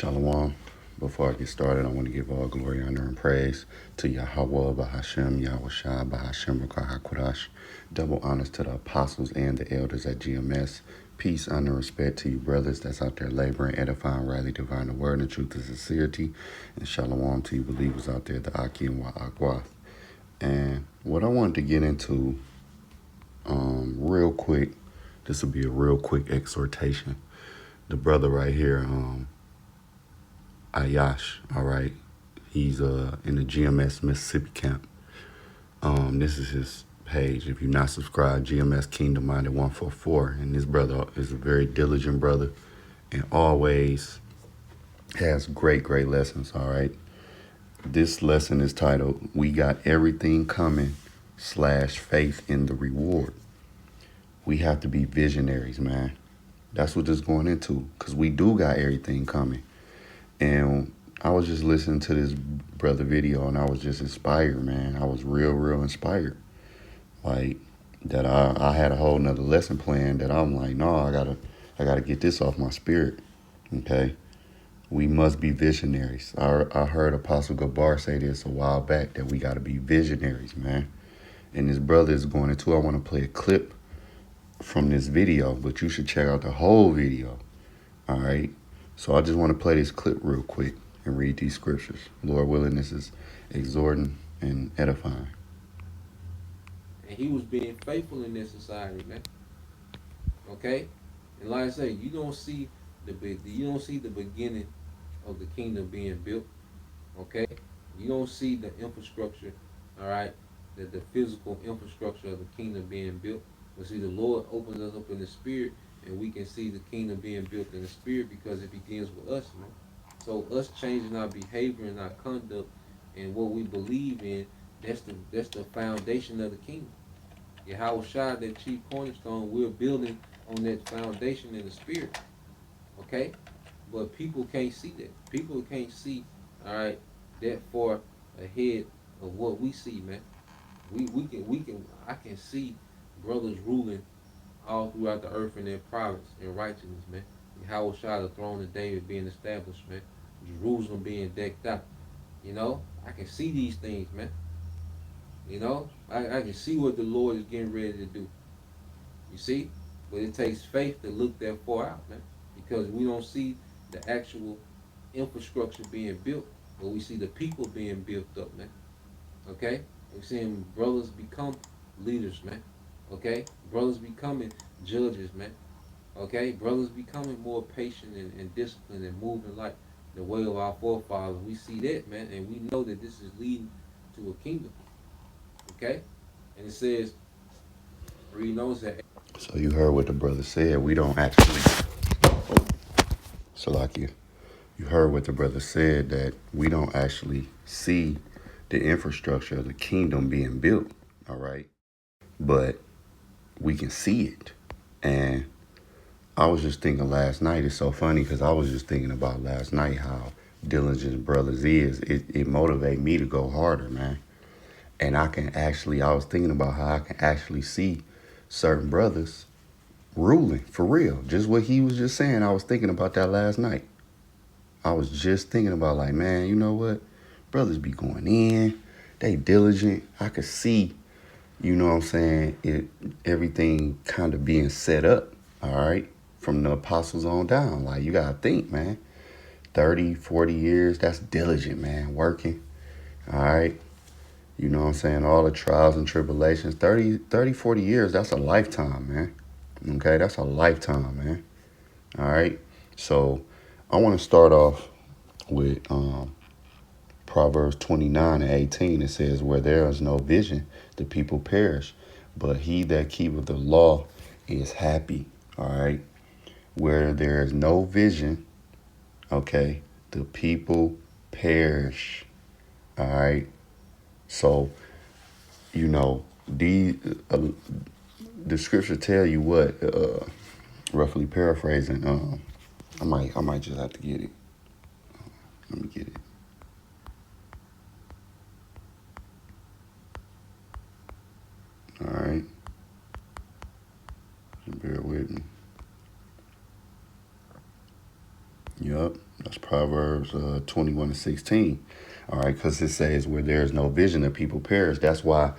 Shalom. Before I get started, I want to give all glory, honor, and praise to Yahweh, Bahashem, Yahweh Shai, Bahashem, Rakah HaKodash. Double honors to the apostles and the elders at GMS. Peace, honor, and respect to you brothers that's out there laboring, edifying, rightly dividing the word and truth and sincerity. And shalom to you believers out there, the Aki and Wa'akwath. And what I wanted to get into real quick, this will be a real quick exhortation. The brother right here, Ayash, all right. He's in the GMS Mississippi camp. This is his page. If you're not subscribed, GMS Kingdom Minded 144. And this brother is a very diligent brother and always has great lessons, all right. This lesson is titled, We Got Everything Coming / Faith in the Reward. We have to be visionaries, man. That's what this is going into, because we do got everything coming. And I was just listening to this brother video and I was just inspired, man. I was real inspired. Like that I had a whole nother lesson plan that I'm like, no, I gotta get this off my spirit. Okay. We must be visionaries. I heard Apostle Gabar say this a while back that we gotta be visionaries, man. And this brother is going into, I want to play a clip from this video, but you should check out the whole video. All right. So I just want to play this clip real quick and read these scriptures. Lord willing, this is exhorting and edifying. And he was being faithful in this society, man. Okay? And like I say, you don't see the beginning of the kingdom being built. Okay? You don't see the infrastructure, all right, the physical infrastructure of the kingdom being built. But see, the Lord opens us up in the spirit, and we can see the kingdom being built in the spirit because it begins with us, man. So us changing our behavior and our conduct and what we believe in, that's the foundation of the kingdom. Yahweh Shai, that chief cornerstone, we're building on that foundation in the spirit. Okay? But people can't see that. People can't see, all right, that far ahead of what we see, man. I can see brothers ruling all throughout the earth in their province in righteousness, man. Yahweh Shai, the throne of David being established, man. Jerusalem being decked out. You know, I can see these things, man. You know, I can see what the Lord is getting ready to do. You see? But it takes faith to look that far out, man. Because we don't see the actual infrastructure being built, but we see the people being built up, man. Okay? We're seeing brothers become leaders, man. Okay? Brothers becoming judges, man. Okay? Brothers becoming more patient and disciplined and moving like the way of our forefathers. We see that, man, and we know that this is leading to a kingdom. Okay? And it says, read knows that. So you heard what the brother said. We don't actually, Salakia, you heard what the brother said, that we don't actually see the infrastructure of the kingdom being built, all right? But we can see it. And I was just thinking last night, it's so funny because I was just thinking about last night how diligent brothers is. It motivates me to go harder, man. And I was thinking about how I can actually see certain brothers ruling for real. Just what he was just saying, I was thinking about that last night. I was just thinking about like, man, you know what? Brothers be going in, they diligent. I could see, you know what I'm saying, everything kind of being set up, all right, from the apostles on down. Like, you got to think, man, 30, 40 years, that's diligent, man, working, all right. You know what I'm saying, all the trials and tribulations, 30, 40 years, that's a lifetime, man. Okay, that's a lifetime, man. All right. So I want to start off with Proverbs 29:18. It says, where there is no vision, the people perish, but he that keepeth the law is happy. All right. Where there is no vision, okay, the people perish. All right. So, you know, the scripture tell you what, roughly paraphrasing, I might just have to get it. Let me get it. All right. Bear with me. You Yep, that's Proverbs 21 and 16. All right, because it says, where there is no vision, the people perish. That's why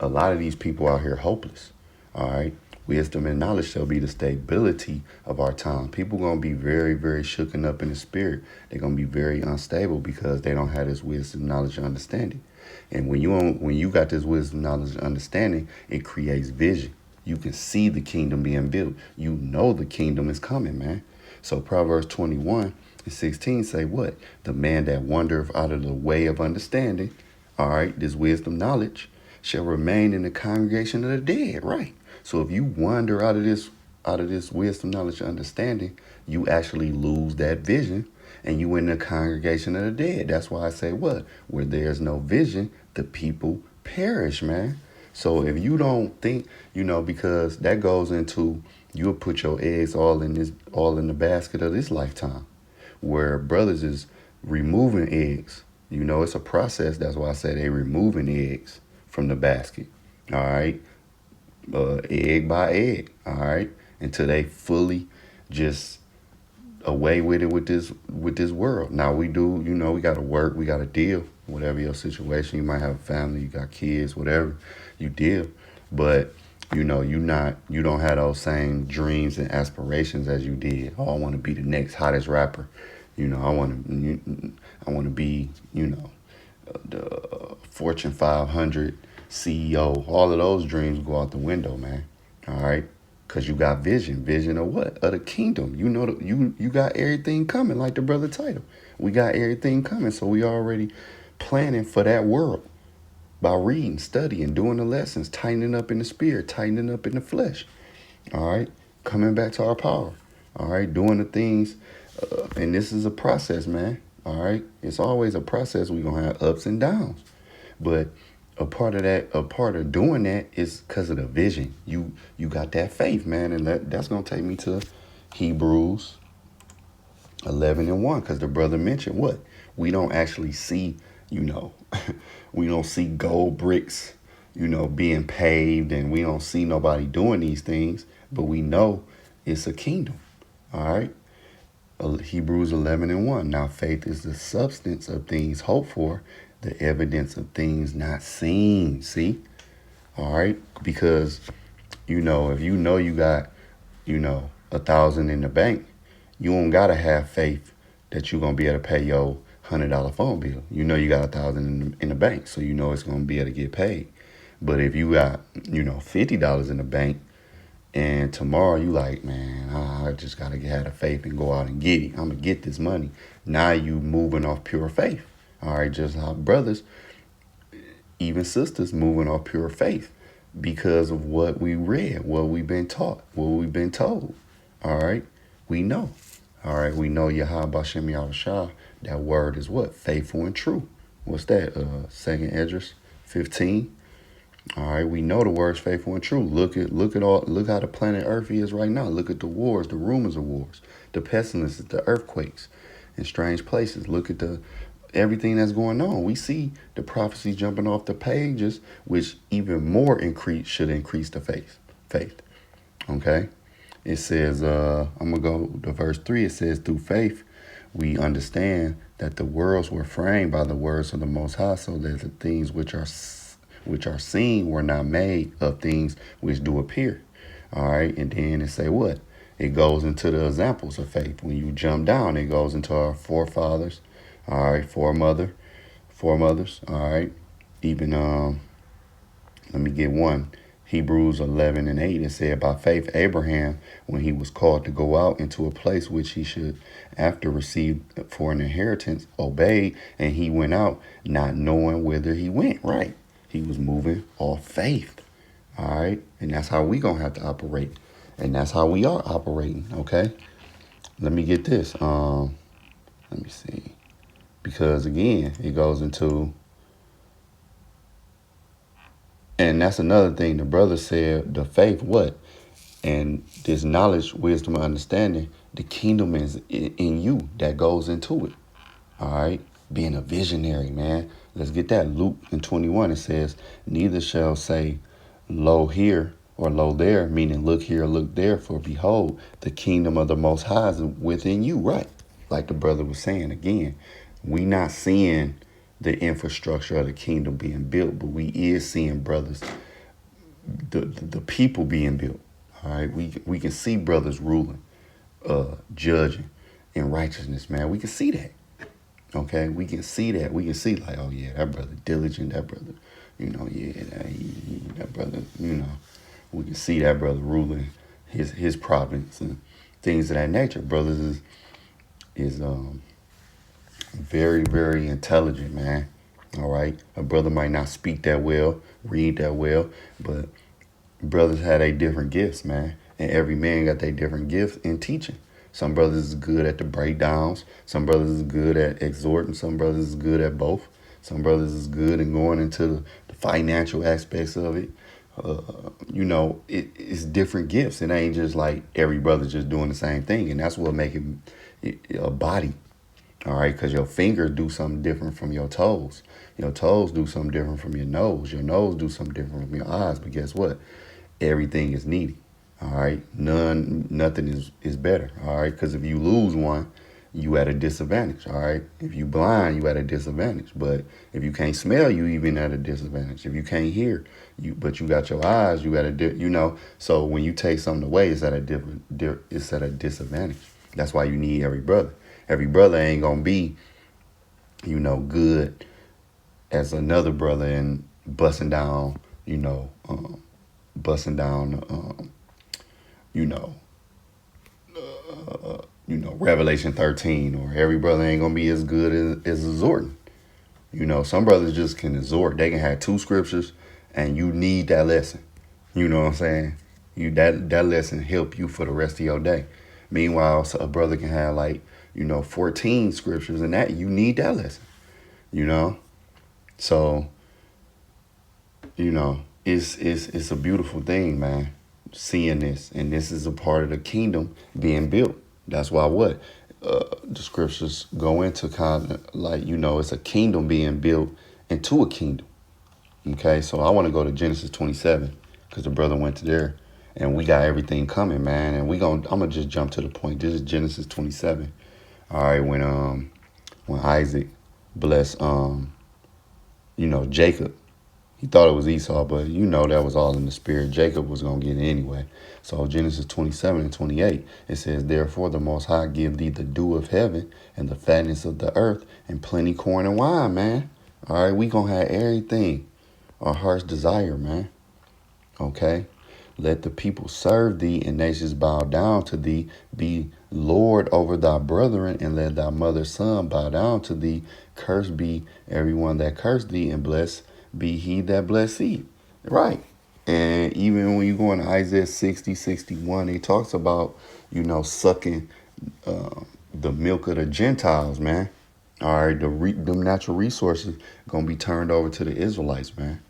a lot of these people out here hopeless. All right, wisdom and knowledge shall be the stability of our time. People gonna be very, very shooken up in the spirit. They're gonna be very unstable because they don't have this wisdom, knowledge, and understanding. And when you got this wisdom, knowledge, and understanding, it creates vision. You can see the kingdom being built. You know the kingdom is coming, man. So Proverbs 21 and 16 say what? The man that wandereth out of the way of understanding, all right, this wisdom, knowledge, shall remain in the congregation of the dead, right? So if you wander out of this wisdom, knowledge, and understanding, you actually lose that vision and you in the congregation of the dead. That's why I say what? Where there's no vision, the people perish, man. So if you don't think, because that goes into you'll put your eggs all in the basket of this lifetime, where brothers is removing eggs. It's a process. That's why I say they removing eggs from the basket. All right, egg by egg. All right, until they fully just away with it with this world. Now we do, we gotta work, we gotta deal. Whatever your situation, you might have a family, you got kids, whatever, you deal. But you don't have those same dreams and aspirations as you did. Oh, I want to be the next hottest rapper. I want to be, the Fortune 500 CEO. All of those dreams go out the window, man. All right, because you got vision of what? Of the kingdom. You got everything coming, like the brother title. We got everything coming, so we already planning for that world by reading, studying, doing the lessons, tightening up in the spirit, tightening up in the flesh. All right, coming back to our power. All right, doing the things, and this is a process, man. All right, it's always a process. We're gonna have ups and downs, but a part of doing that is because of the vision. You got that faith, man, and that's gonna take me to Hebrews 11 and 1, because the brother mentioned what? We don't actually see, you know, we don't see gold bricks, being paved, and we don't see nobody doing these things, but we know it's a kingdom. All right. Hebrews 11 and 1. Now faith is the substance of things hoped for, the evidence of things not seen. See? All right. Because, if you got, 1,000 in the bank, you don't gotta have faith that you're gonna be able to pay your $100 phone bill. You got 1,000 in the bank, so it's gonna be able to get paid. But if you got, $50 in the bank, and tomorrow you like, man, I just gotta have the faith and go out and get it. I'm gonna get this money. Now you moving off pure faith. All right, just how brothers, even sisters, moving off pure faith because of what we read, what we've been taught, what we've been told. All right, we know. All right, we know Yahweh Bashem Yahushua. That word is what? Faithful and true. What's that? Second Esdras 15. All right, we know the word's faithful and true. Look how the planet Earth is right now. Look at the wars, the rumors of wars, the pestilences, the earthquakes in strange places. Look at the everything that's going on. We see the prophecies jumping off the pages, which even more should increase the faith. Faith. Okay. It says, I'm gonna go to verse 3. It says, through faith, we understand that the worlds were framed by the words of the Most High, so that the things which are seen were not made of things which do appear. All right, and then it say what? It goes into the examples of faith. When you jump down, it goes into our forefathers. All right, foremothers. All right, even let me get one. Hebrews 11 and 8, it said, by faith, Abraham, when he was called to go out into a place which he should after receive for an inheritance, obeyed, and he went out, not knowing whither he went. Right. He was moving off faith. All right. And that's how we going to have to operate. And that's how we are operating. Okay. Let me get this. Let me see. Because again, it goes into, and that's another thing. The brother said the faith, what? And this knowledge, wisdom, and understanding, the kingdom is in you. That goes into it. All right. Being a visionary, man. Let's get that. Luke in 21, it says, neither shall say, lo here or lo there, meaning look here, look there, for behold, the kingdom of the Most High is within you. Right. like the brother was saying again, we not seeing the infrastructure of the kingdom being built, but we is seeing brothers, the people being built. All right, we can see brothers ruling, judging in righteousness, man. We can see that. Okay, we can see that. We can see like, oh yeah, that brother diligent. That brother, yeah, that brother, we can see that brother ruling his province and things of that nature. Brothers is very, very intelligent, man. All right, a brother might not speak that well, read that well, but brothers had a different gifts, man. And every man got their different gifts in teaching. Some brothers is good at the breakdowns. Some brothers is good at exhorting. Some brothers is good at both. Some brothers is good in going into the financial aspects of it. It's different gifts. It ain't just like every brother just doing the same thing. And that's what make it a body. All right, because your fingers do something different from your toes. Your toes do something different from your nose. Your nose do something different from your eyes. But guess what? Everything is needed. All right, nothing is better. All right, because if you lose one, you at a disadvantage. All right, if you blind, you at a disadvantage. But if you can't smell, you even at a disadvantage. If you can't hear, but you got your eyes, you at a. So when you take something away, it's at it's at a disadvantage. That's why you need every brother. Every brother ain't gonna be, good as another brother and busting down, busting down, you know, Revelation 13, or every brother ain't gonna be as good as exhorting. Some brothers just can exhort. They can have two scriptures, and you need that lesson. You know what I'm saying? That lesson help you for the rest of your day. Meanwhile, a brother can have 14 scriptures, and that you need that lesson. So it's a beautiful thing, man. Seeing this, and this is a part of the kingdom being built. That's why the scriptures go into kind of it's a kingdom being built into a kingdom. Okay, so I want to go to Genesis 27 because the brother went to there, and we got everything coming, man. And I'm gonna just jump to the point. This is Genesis 27. All right, when Isaac blessed Jacob. He thought it was Esau, but that was all in the spirit. Jacob was going to get it anyway. So Genesis 27 and 28, it says, therefore the Most High give thee the dew of heaven and the fatness of the earth and plenty corn and wine, man. All right, we going to have everything our heart's desire, man. Okay? Let the people serve thee and nations bow down to thee. Be Lord over thy brethren, and let thy mother's son bow down to thee. Cursed be everyone that cursed thee, and blessed be he that bless thee. Right. And even when you go into Isaiah 60, 61, it talks about, sucking the milk of the Gentiles, man. All right, the natural resources going to be turned over to the Israelites, man.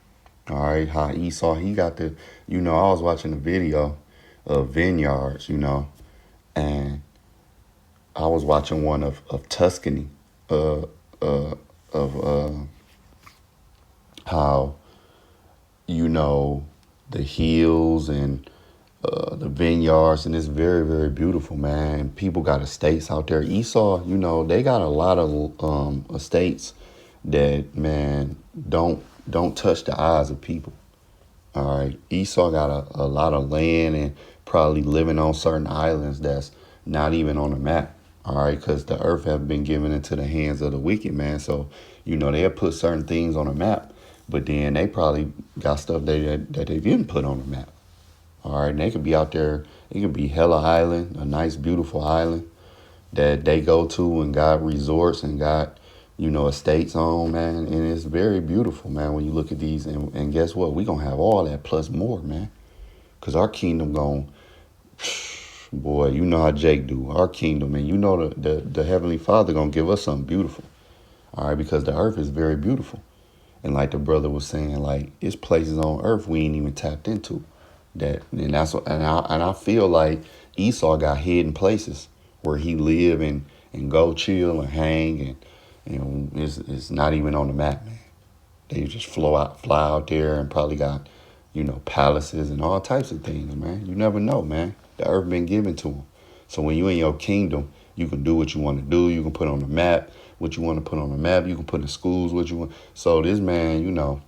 All right, how Esau, he got I was watching a video of vineyards, and I was watching one of Tuscany, of how, the hills and the vineyards, and it's very, very beautiful, man. People got estates out there. Esau, they got a lot of estates that, man, don't touch the eyes of people. All right, Esau got a lot of land and probably living on certain islands that's not even on the map. All right, because the earth have been given into the hands of the wicked, man. So, they'll put certain things on the map, but then they probably got stuff that they didn't put on the map. All right, and they could be out there. It could be Hella Island, a nice, beautiful island that they go to and got resorts and got, estates on, man. And it's very beautiful, man, when you look at these. And guess what? We're going to have all that plus more, man. Because our kingdom boy, you know how Jake do. Our kingdom, and the Heavenly Father going to give us something beautiful. All right, because the earth is very beautiful. And like the brother was saying, it's places on earth we ain't even tapped into. I feel like Esau got hidden places where he live and go chill and hang, and it's not even on the map, man. They just fly out there and probably got palaces and all types of things, man. You never know, man. The earth been given to them. So when you in your kingdom, You can do what you want to do. You can put on the map what you want to put on the map. You can put in schools what you want. So this man,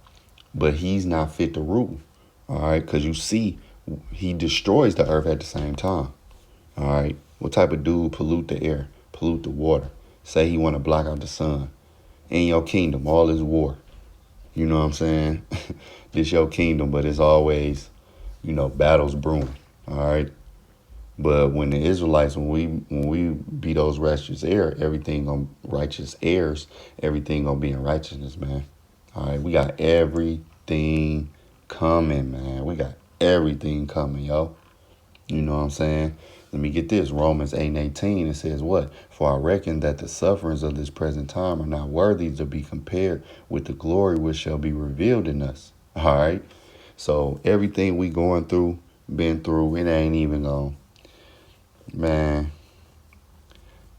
but he's not fit to rule. All right, because you see, he destroys the earth at the same time. All right, what type of dude pollute the air, pollute the water? Say he want to block out the sun. In your kingdom, all is war. You know what I'm saying? This your kingdom, but it's always, battles brewing. All right. But when the Israelites, when we be those righteous heirs, everything gonna be in righteousness, man. All right, we got everything coming, man. We got everything coming, yo. You know what I'm saying? Let me get this. Romans 8:18, it says what? For I reckon that the sufferings of this present time are not worthy to be compared with the glory which shall be revealed in us. All right. So everything we going through, been through, it ain't even going, man,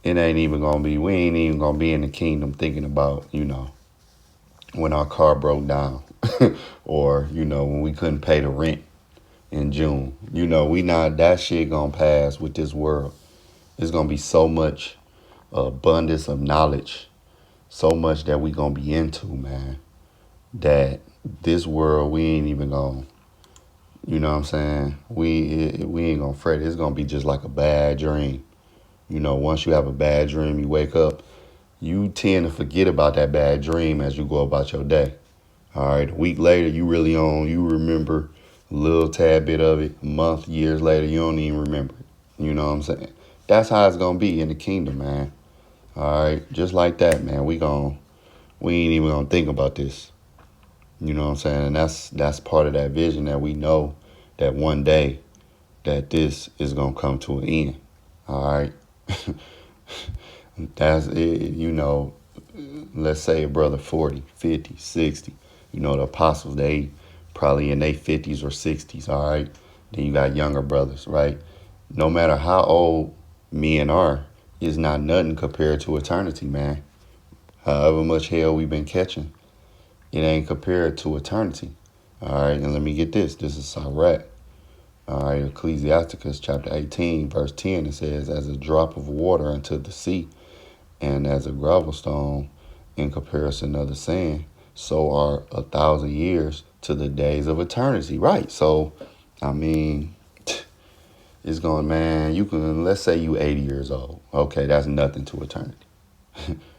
it ain't even gonna be, we ain't even gonna be in the kingdom thinking about, when our car broke down or, when we couldn't pay the rent in June. We not, that shit gonna pass with this world. It's gonna be so much abundance of knowledge, so much that we gonna be into, man, that this world we ain't even gonna, you know what I'm saying? We ain't gonna fret. It's gonna be just like a bad dream. Once you have a bad dream, you wake up, you tend to forget about that bad dream as you go about your day. All right, a week later, you remember a little tad bit of it. A month, years later, you don't even remember it. You know what I'm saying? That's how it's gonna be in the kingdom, man. All right, just like that, man. We ain't even gonna think about this. You know what I'm saying? And that's part of that vision that we know that one day that this is gonna come to an end. All right. That's it, let's say a brother 40, 50, 60. The apostles, they probably in their 50s or 60s, all right? Then you got younger brothers, right? No matter how old men are, it's not nothing compared to eternity, man. However much hell we've been catching, it ain't compared to eternity. All right, and let me get this. This is Sirach. All right, Ecclesiasticus chapter 18, verse 10, it says, as a drop of water into the sea, and as a gravel stone in comparison of the sand, so are 1,000 years to the days of eternity. Right. So, I mean, it's going, man, let's say you 80 years old. Okay, that's nothing to eternity.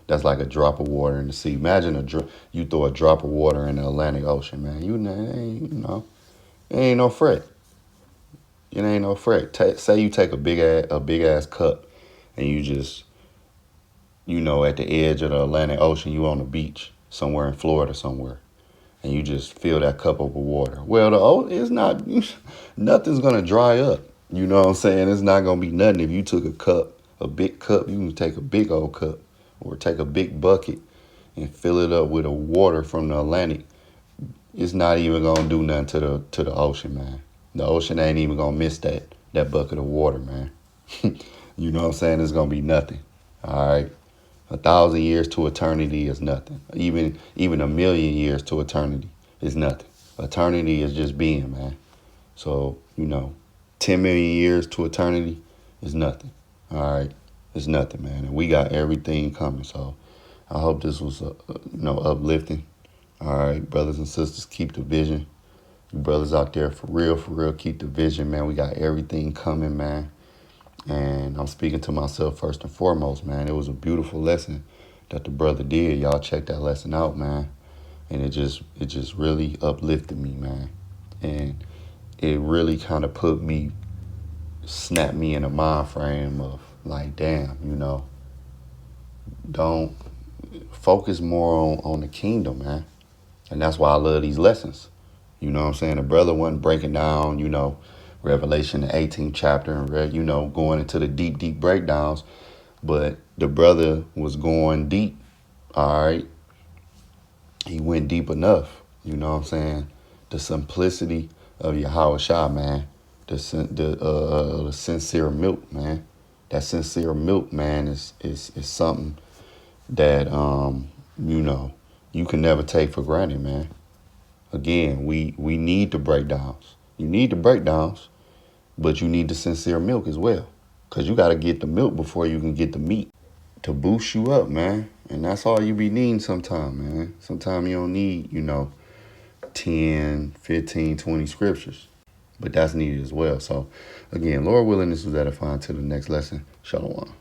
That's like a drop of water in the sea. Imagine you throw a drop of water in the Atlantic Ocean, man. It ain't no fret. It ain't no fret. Say you take a big ass cup and you just, at the edge of the Atlantic Ocean, you on the beach somewhere in Florida somewhere, and you just fill that cup up with water. Well, it's not, nothing's gonna dry up. You know what I'm saying? It's not gonna be nothing. If you took a big cup, you can take a big old cup or take a big bucket and fill it up with the water from the Atlantic. It's not even gonna do nothing to the ocean, man. The ocean ain't even gonna miss that bucket of water, man. You know what I'm saying? It's gonna be nothing. All right. 1,000 years to eternity is nothing. Even a million years to eternity is nothing. Eternity is just being, man. So, 10 million years to eternity is nothing. All right. It's nothing, man. And we got everything coming. So I hope this was, uplifting. All right, brothers and sisters, keep the vision. You brothers out there, for real, keep the vision, man. We got everything coming, man. And I'm speaking to myself first and foremost, man. It was a beautiful lesson that the brother did. Y'all check that lesson out, man. And it just really uplifted me, man. And it really kind of snapped me in a mind frame of like, damn, don't focus more on the kingdom, man. And that's why I love these lessons. You know what I'm saying? The brother wasn't breaking down, Revelation, the 18th chapter, and going into the deep breakdowns. But the brother was going deep. All right. He went deep enough. You know what I'm saying? The simplicity of Yahweh Shah, man. The sincere milk, man. That sincere milk, man, is something that you can never take for granted, man. Again, we need the breakdowns. You need the breakdowns, but you need the sincere milk as well. Because you got to get the milk before you can get the meat to boost you up, man. And that's all you be needing sometime, man. Sometimes you don't need, 10, 15, 20 scriptures. But that's needed as well. So, again, Lord willing, this was edifying to the next lesson. Shalom.